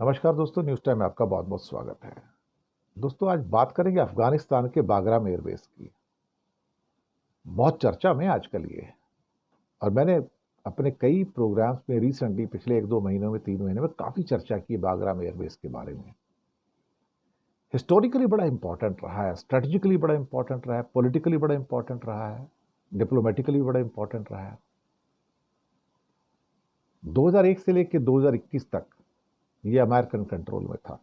नमस्कार दोस्तों, news time में आपका बहुत बहुत स्वागत है। दोस्तों, आज बात करेंगे अफगानिस्तान के बागराम एयरबेस की। बहुत चर्चा में है आजकल ये। और मैंने अपने कई प्रोग्राम्स में रिसेंटली पिछले 1-2 महीनों में 3 महीने में काफ़ी चर्चा की है बागराम एयरबेस के बारे में। हिस्टोरिकली बड़ा इंपॉर्टेंट रहा है, स्ट्रेटेजिकली बड़ा इंपॉर्टेंट रहा है, पॉलिटिकली बड़ा इंपॉर्टेंट रहा है, डिप्लोमेटिकली बड़ा इंपॉर्टेंट रहा है। 2001 से लेकर 2021 तक ये अमेरिकन कंट्रोल में था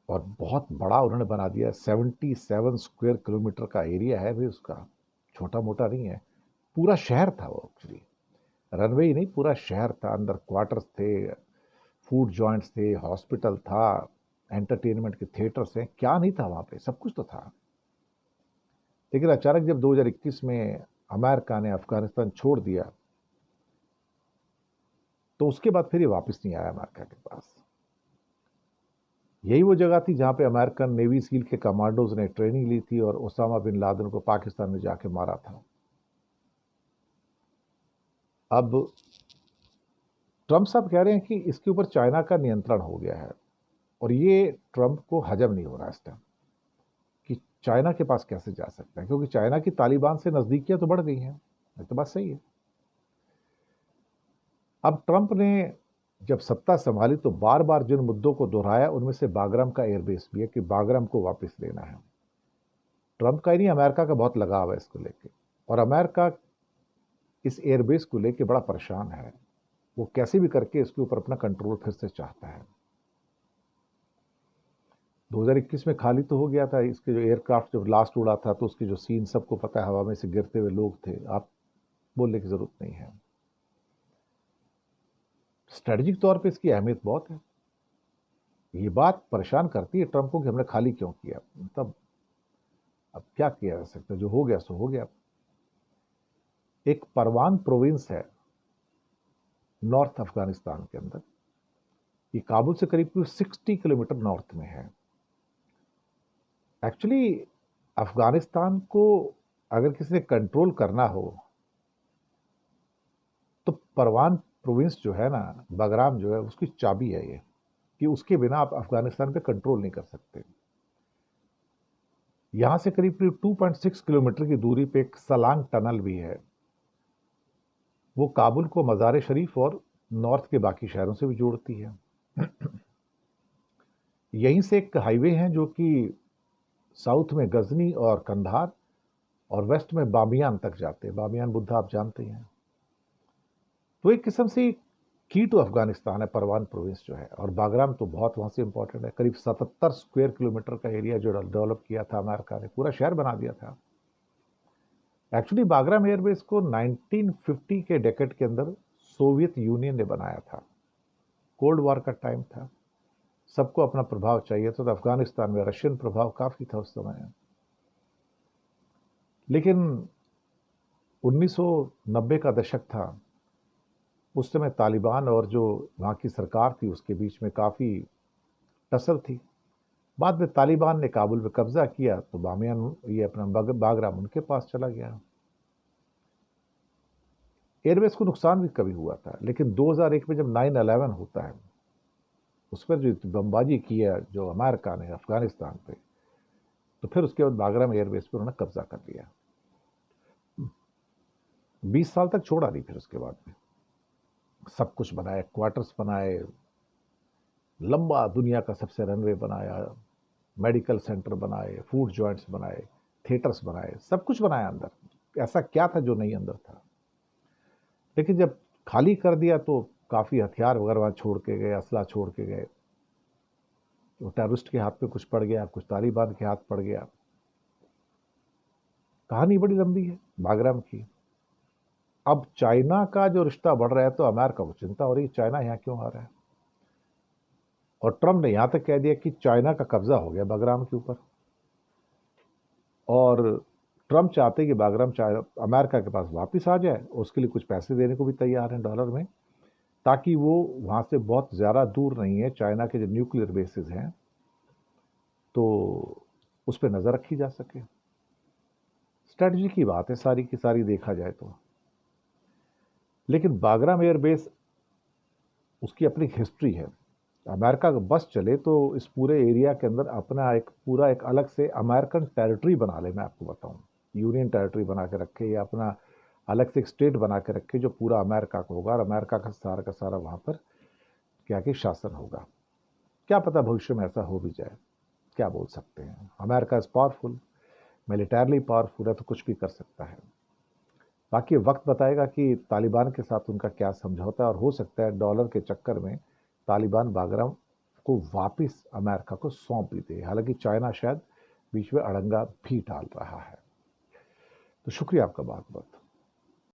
और बहुत बड़ा उन्होंने बना दिया। 77 स्क्वायर किलोमीटर का एरिया है भाई उसका, छोटा मोटा नहीं है। पूरा शहर था वो, एक्चुअली रनवे ही नहीं, पूरा शहर था। अंदर क्वार्टर्स थे, फूड जॉइंट्स थे, हॉस्पिटल था, एंटरटेनमेंट के थिएटर्स हैं, क्या नहीं था वहां पे, सब कुछ तो था। लेकिन अचानक जब 2021 में अमेरिका ने अफगानिस्तान छोड़ दिया तो उसके बाद फिर ये वापस नहीं आया अमेरिका के पास। यही वो जगह थी जहां पे अमेरिकन नेवी सील के कमांडोज ने ट्रेनिंग ली थी और ओसामा बिन लादेन को पाकिस्तान में जाके मारा था। अब ट्रंप साहब कह रहे हैं कि इसके ऊपर चाइना का नियंत्रण हो गया है और ये ट्रंप को हजम नहीं हो रहा इस टाइम कि चाइना के पास कैसे जा सकता है, क्योंकि चाइना की तालिबान से नजदीकियां तो बढ़ गई हैं। ये तो बात सही है। अब ट्रंप ने जब सत्ता संभाली तो बार बार जिन मुद्दों को दोहराया उनमें से बागराम का एयरबेस भी है कि बागराम को वापस लेना है। ट्रंप का ही नहीं, अमेरिका का बहुत लगाव है इसको लेके। और अमेरिका इस एयरबेस को लेके बड़ा परेशान है। वो कैसे भी करके इसके ऊपर अपना कंट्रोल फिर से चाहता है। 2021 में खाली तो हो गया था। इसके जो एयरक्राफ्ट जब लास्ट उड़ा था तो उसके जो सीन सबको पता है, हवा में से गिरते हुए लोग थे, आप बोलने की जरूरत नहीं है। स्ट्रेटेजिक तौर पे इसकी अहमियत बहुत है। ये बात परेशान करती है ट्रंप को कि हमने खाली क्यों किया। मतलब अब क्या किया जा सकता है, जो हो गया सो हो गया। एक परवान प्रोविंस है नॉर्थ अफगानिस्तान के अंदर। ये काबुल से करीब करीब 60 किलोमीटर नॉर्थ में है। एक्चुअली अफगानिस्तान को अगर किसी ने कंट्रोल करना हो तो परवान प्रोविंस जो है ना, बगराम जो है, उसकी चाबी है ये, कि उसके बिना आप अफगानिस्तान पे कंट्रोल नहीं कर सकते। यहां से करीब करीब 2.6 किलोमीटर की दूरी पे एक सलांग टनल भी है। वो काबुल को मज़ार शरीफ और नॉर्थ के बाकी शहरों से भी जोड़ती है। यहीं से एक हाईवे है जो कि साउथ में गजनी और कंधार और वेस्ट में बामियान तक जाते हैं। बामियान बुद्धा आप जानते हैं। तो एक किस्म से की टू अफगानिस्तान है परवान प्रोविंस जो है। और बागराम तो बहुत वहां से इंपॉर्टेंट है। करीब 77 स्क्वायर किलोमीटर का एरिया जो डेवलप किया था अमेरिका ने, पूरा शहर बना दिया था। एक्चुअली बागराम एयरबेस को 1950 के डेकेड के अंदर सोवियत यूनियन ने बनाया था। कोल्ड वॉर का टाइम था, सबको अपना प्रभाव चाहिए था, तो अफगानिस्तान में रशियन प्रभाव काफी था उस समय। लेकिन 1990 का दशक था। उस समय तालिबान और जो वहाँ की सरकार थी उसके बीच में काफ़ी टसल थी। बाद में तालिबान ने काबुल में कब्जा किया तो बामियान, ये अपना बागराम उनके पास चला गया। एयरबेस को नुकसान भी कभी हुआ था, लेकिन 2001 में जब 9/11 होता है, उस पर जो बमबाजी किया जो अमेरिका ने अफगानिस्तान पे, तो फिर उसके बाद बागराम एयरबेस पर उन्होंने कब्जा कर लिया। 20 साल तक छोड़ा नहीं। फिर उसके बाद में सब कुछ बनाए, क्वार्टर्स बनाए, लंबा दुनिया का सबसे रनवे बनाया, मेडिकल सेंटर बनाए, फूड जॉइंट्स बनाए, थिएटर्स बनाए, सब कुछ बनाया अंदर। ऐसा क्या था जो नहीं अंदर था। लेकिन जब खाली कर दिया तो काफ़ी हथियार वगैरह वहाँ छोड़ के गए, असला छोड़ के गए। तो टेररिस्ट के हाथ में कुछ पड़ गया, कुछ तालिबान के हाथ पड़ गया। कहानी बड़ी लंबी है बागराम की। अब चाइना का जो रिश्ता बढ़ रहा है तो अमेरिका को चिंता हो रही है, चाइना यहाँ क्यों आ रहा है। और ट्रंप ने यहां तक कह दिया कि चाइना का कब्जा हो गया बागराम के ऊपर। और ट्रंप चाहते कि बागराम अमेरिका के पास वापस आ जाए। उसके लिए कुछ पैसे देने को भी तैयार हैं डॉलर में, ताकि वो वहां से बहुत ज़्यादा दूर नहीं है। चाइना के जो न्यूक्लियर बेसिस हैं तो उस पर नज़र रखी जा सके। स्ट्रेटजी की बात है सारी की सारी देखा जाए तो। लेकिन बागराम एयरबेस, उसकी अपनी हिस्ट्री है। अमेरिका का बस चले तो इस पूरे एरिया के अंदर अपना एक पूरा एक अलग से अमेरिकन टेरिटरी बना ले, मैं आपको बताऊं, यूनियन टेरिटरी बना के रखे या अपना अलग से एक स्टेट बना के रखे जो पूरा अमेरिका का होगा और अमेरिका का सारा वहां पर क्या कि शासन होगा। क्या पता भविष्य में ऐसा हो भी जाए, क्या बोल सकते हैं। America is powerful, militarily powerful है, तो कुछ भी कर सकता है। बाकी वक्त बताएगा कि तालिबान के साथ उनका क्या समझौता है, और हो सकता है डॉलर के चक्कर में तालिबान बागराम को वापस अमेरिका को सौंप भी दे। हालांकि चाइना शायद बीच में अड़ंगा भी डाल रहा है। तो शुक्रिया आपका बहुत बहुत।